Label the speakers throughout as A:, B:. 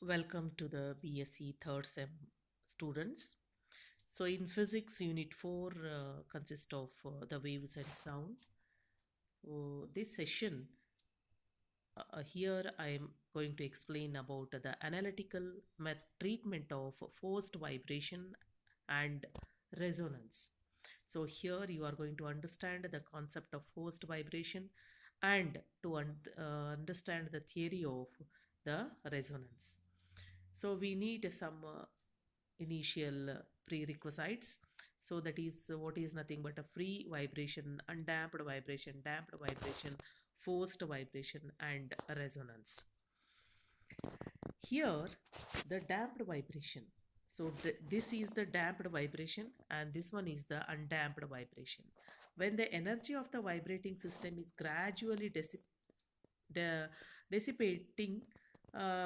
A: Welcome to the BSc third sem students. So in physics unit 4 consists of the waves and sound. So this session here I am going to explain about the analytical treatment of forced vibration and resonance. So here you are going to understand the concept of forced vibration and to understand the theory of the resonance. So we need some initial prerequisites. So that is what is nothing but a free vibration, undamped vibration, damped vibration, forced vibration, and resonance. Here, the damped vibration. So this is the damped vibration, and this one is the undamped vibration. When the energy of the vibrating system is gradually dissipating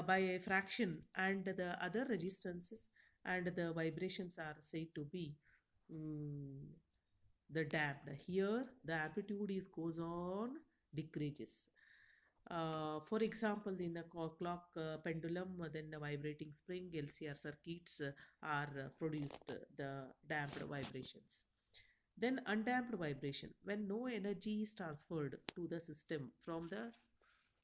A: by a fraction, and the other resistances and the vibrations are said to be mm, the damped. Here the amplitude is goes on decreases. For example, in the clock pendulum, then the vibrating spring LCR circuits are produced the damped vibrations. Then undamped vibration, when no energy is transferred to the system from the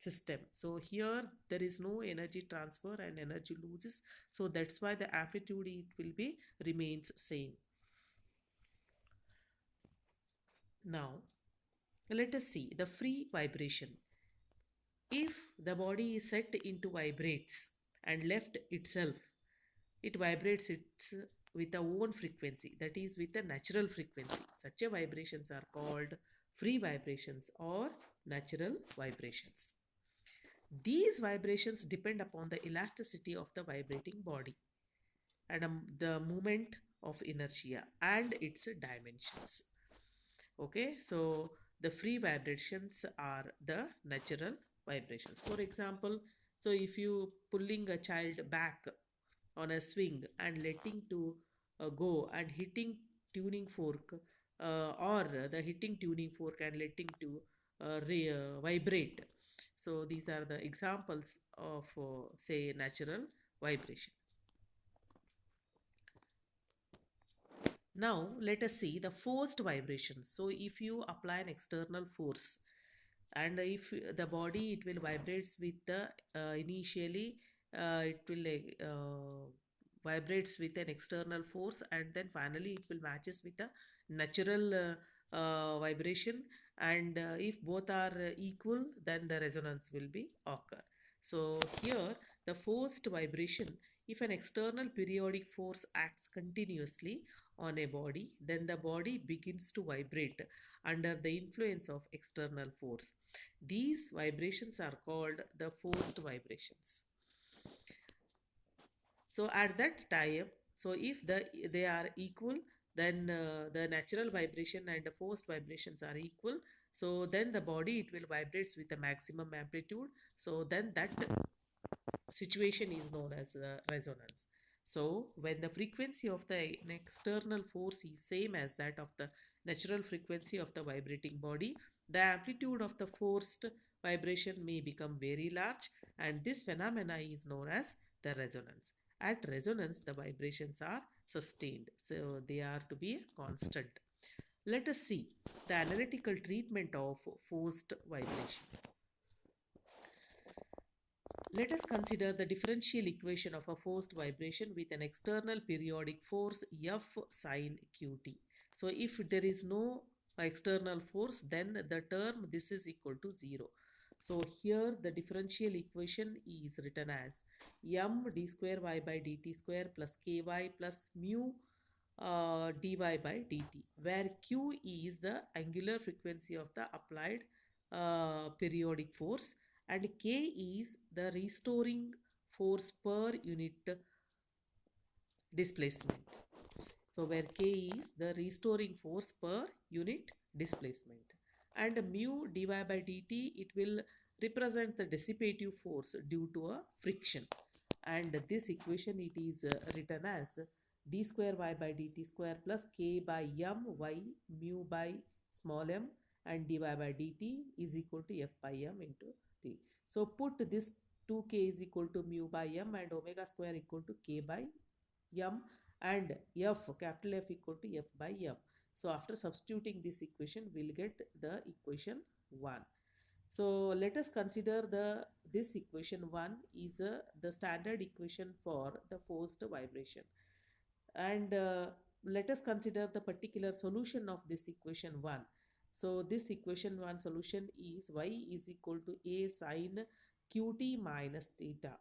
A: system. So here there is no energy transfer and energy loses. So that's why the amplitude it will be remains same. Now let us see the free vibration. If the body is set into vibrates and left itself, it vibrates with a own frequency, that is with a natural frequency. Such a vibrations are called free vibrations or natural vibrations. These vibrations depend upon the elasticity of the vibrating body and the moment of inertia and its dimensions. Okay, so the free vibrations are the natural vibrations. For example, so if you pulling a child back on a swing and letting to go and hitting tuning fork or the hitting tuning fork and letting to vibrate. So these are the examples of say natural vibration. Now let us see the forced vibrations. So if you apply an external force and if the body it will vibrates with the initially it will vibrates with an external force and then finally it will matches with a natural vibration, and if both are equal then the resonance will be occur. So here the forced vibration, if an external periodic force acts continuously on a body, then the body begins to vibrate under the influence of external force. These vibrations are called the forced vibrations. So at that time, so if they are equal, then the natural vibration and the forced vibrations are equal. So then the body it will vibrates with the maximum amplitude. So then that situation is known as resonance. So when the frequency of the an external force is same as that of the natural frequency of the vibrating body, the amplitude of the forced vibration may become very large, and this phenomena is known as the resonance. At resonance, the vibrations are sustained, so they are to be constant. Let us see the analytical treatment of forced vibration. Let us consider the differential equation of a forced vibration with an external periodic force F sin qt. So if there is no external force, then the term this is equal to 0. So here the differential equation is written as m d square y by dt square plus ky plus mu dy by dt, where q is the angular frequency of the applied periodic force and k is the restoring force per unit displacement. So where k is the restoring force per unit displacement, and mu dy by dt it will represent the dissipative force due to a friction, and this equation it is written as d square y by dt square plus k by m y mu by small m and dy by dt is equal to f by m into t. So put this 2k is equal to mu by m and omega square equal to k by m, and f, capital F, equal to f by m. So after substituting this equation, we'll get the equation 1. So let us consider this equation 1 is the standard equation for the forced vibration, and let us consider the particular solution of this equation 1. So this equation 1 solution is y is equal to a sine qt minus theta.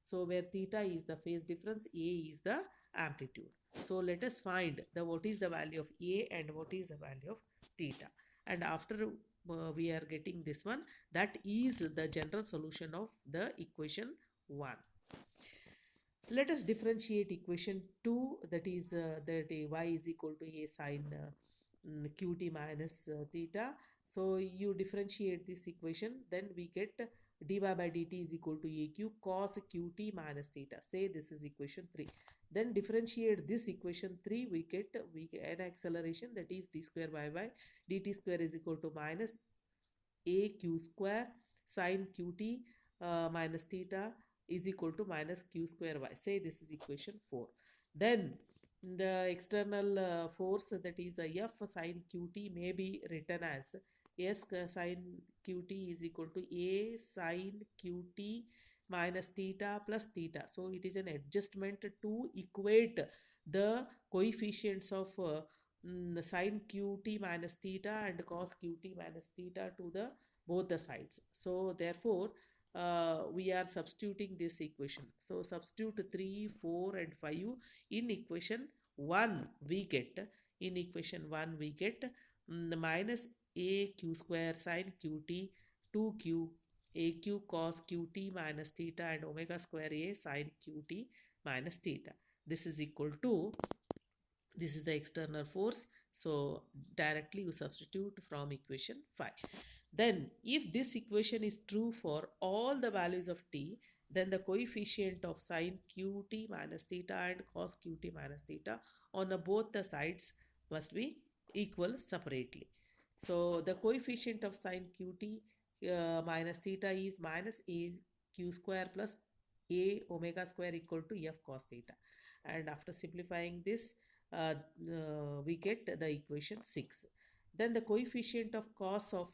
A: So where theta is the phase difference, a is the amplitude. So let us find the what is the value of a and what is the value of theta. And after we are getting this one, that is the general solution of the equation 1. Let us differentiate equation 2, that is that y is equal to a sine qt minus theta. So you differentiate this equation, then we get dy by dt is equal to aq cos qt minus theta. Say this is equation 3. Then differentiate this equation 3, we get an acceleration, that is d square by dt square is equal to minus aq square sine qt minus theta is equal to minus q square y. Say this is equation 4. Then the external force, that is f sine qt, may be written as s sine qt is equal to a sine qt minus theta plus theta. So it is an adjustment to equate the coefficients of sine qt minus theta and cos qt minus theta to the both the sides. So therefore we are substituting this equation. So substitute 3, 4 and 5 in equation 1. We get minus a q square sine qt 2q aq cos qt minus theta and omega square a sine qt minus theta. This is equal to, this is the external force. So directly you substitute from equation 5. Then if this equation is true for all the values of t, then the coefficient of sine qt minus theta and cos qt minus theta on both the sides must be equal separately. So the coefficient of sine qt minus theta is minus a q square plus a omega square equal to f cos theta. And after simplifying this, we get the equation 6. Then the coefficient of cos of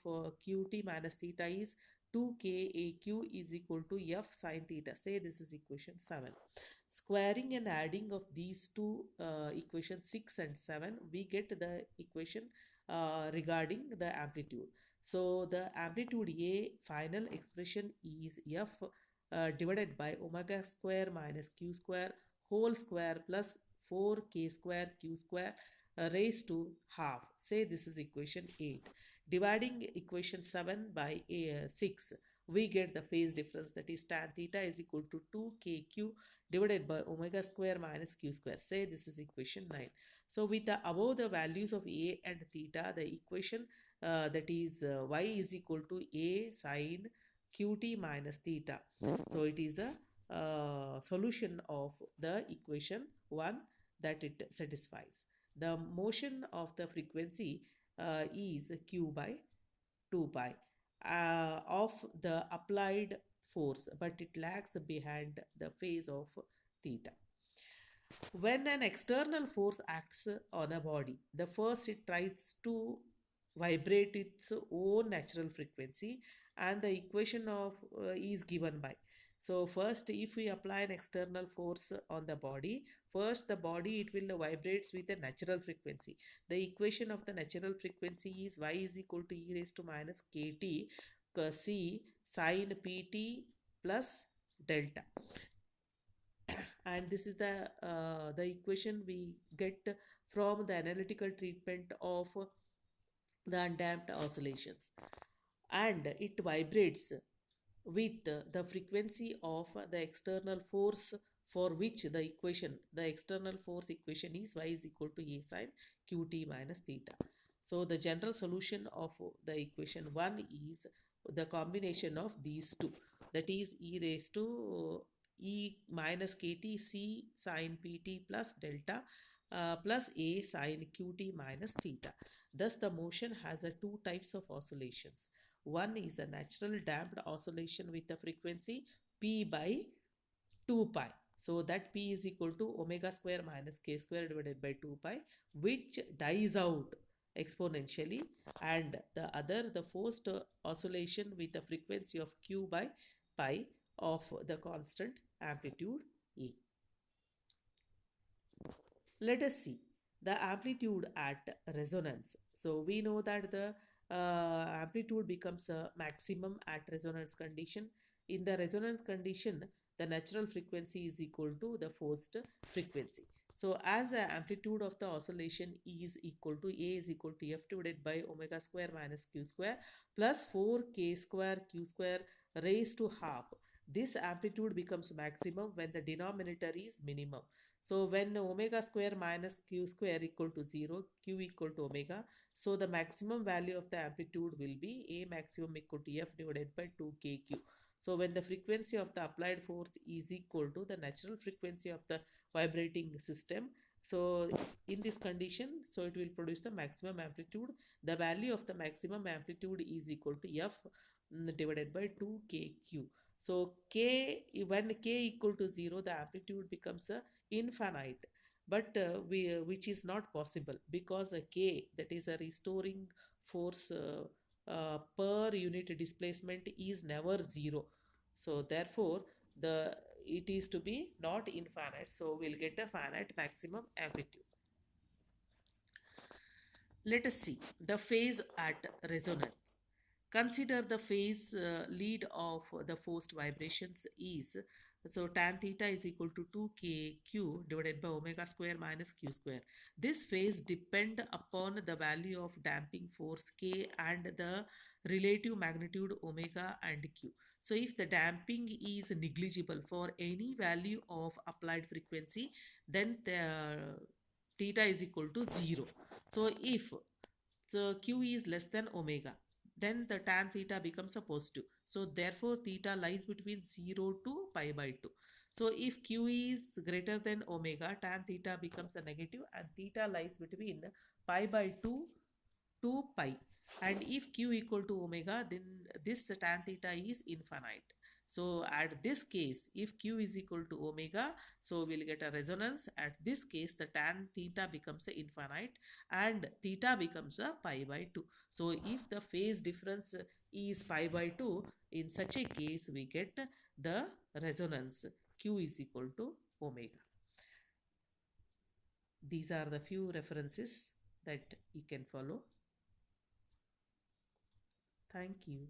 A: qt minus theta is 2kaq is equal to f sine theta. Say this is equation 7. Squaring and adding of these two equations 6 and 7, we get the equation regarding the amplitude. So the amplitude A final expression is f divided by omega square minus q square whole square plus 4k square q square raised to half. Say this is equation 8. Dividing equation 7 by 6, we get the phase difference, that is tan theta is equal to 2kq divided by omega square minus q square. Say this is equation 9. So with the above the values of a and theta, the equation that is y is equal to a sine qt minus theta. So it is a solution of the equation 1 that it satisfies. The motion of the frequency is q by 2 pi of the applied force, but it lags behind the phase of theta. When an external force acts on a body, the first it tries to vibrate its own natural frequency, and the equation of is given by. So first, if we apply an external force on the body, first the body it will vibrates with a natural frequency. The equation of the natural frequency is y is equal to e raised to minus kt c sine pt plus delta. And this is the equation we get from the analytical treatment of the undamped oscillations, and it vibrates with the frequency of the external force, for which the external force equation is y is equal to a sine qt minus theta. So the general solution of the equation 1 is the combination of these two, that is e raised to e minus kt c sine pt plus delta plus a sine qt minus theta. Thus the motion has two types of oscillations. One is a natural damped oscillation with a frequency p by 2 pi. So that p is equal to omega square minus k square divided by 2 pi, which dies out exponentially, and the forced oscillation with a frequency of q by pi of the constant amplitude E. Let us see the amplitude at resonance. So we know that the amplitude becomes a maximum at resonance condition. In the resonance condition, the natural frequency is equal to the forced frequency. So as the amplitude of the oscillation is equal to A is equal to F divided by omega square minus q square plus 4k square q square raised to half. This amplitude becomes maximum when the denominator is minimum. So when omega square minus q square equal to 0, q equal to omega, so the maximum value of the amplitude will be A maximum equal to F divided by 2kq. So when the frequency of the applied force is equal to the natural frequency of the vibrating system, so in this condition, so it will produce the maximum amplitude. The value of the maximum amplitude is equal to F divided by 2kq. So when k equal to 0, the amplitude becomes a infinite, but which is not possible because a k, that is a restoring force per unit displacement, is never 0. So therefore the it is to be not infinite, so we'll get a finite maximum amplitude. Let us see the phase at resonance. Consider the phase lead of the forced vibrations is, so tan theta is equal to 2kq divided by omega square minus q square. This phase depend upon the value of damping force k and the relative magnitude omega and q. So if the damping is negligible for any value of applied frequency, then the theta is equal to 0. So if the q is less than omega, then the tan theta becomes a positive. So therefore theta lies between 0 to pi by 2. So if q is greater than omega, tan theta becomes a negative and theta lies between pi by 2 to pi. And if q equal to omega, then this tan theta is infinite. So at this case, if q is equal to omega, so we'll get a resonance. At this case, the tan theta becomes a infinite and theta becomes a pi by 2. So if the phase difference is pi by 2, in such a case, we get the resonance q is equal to omega. These are the few references that you can follow. Thank you.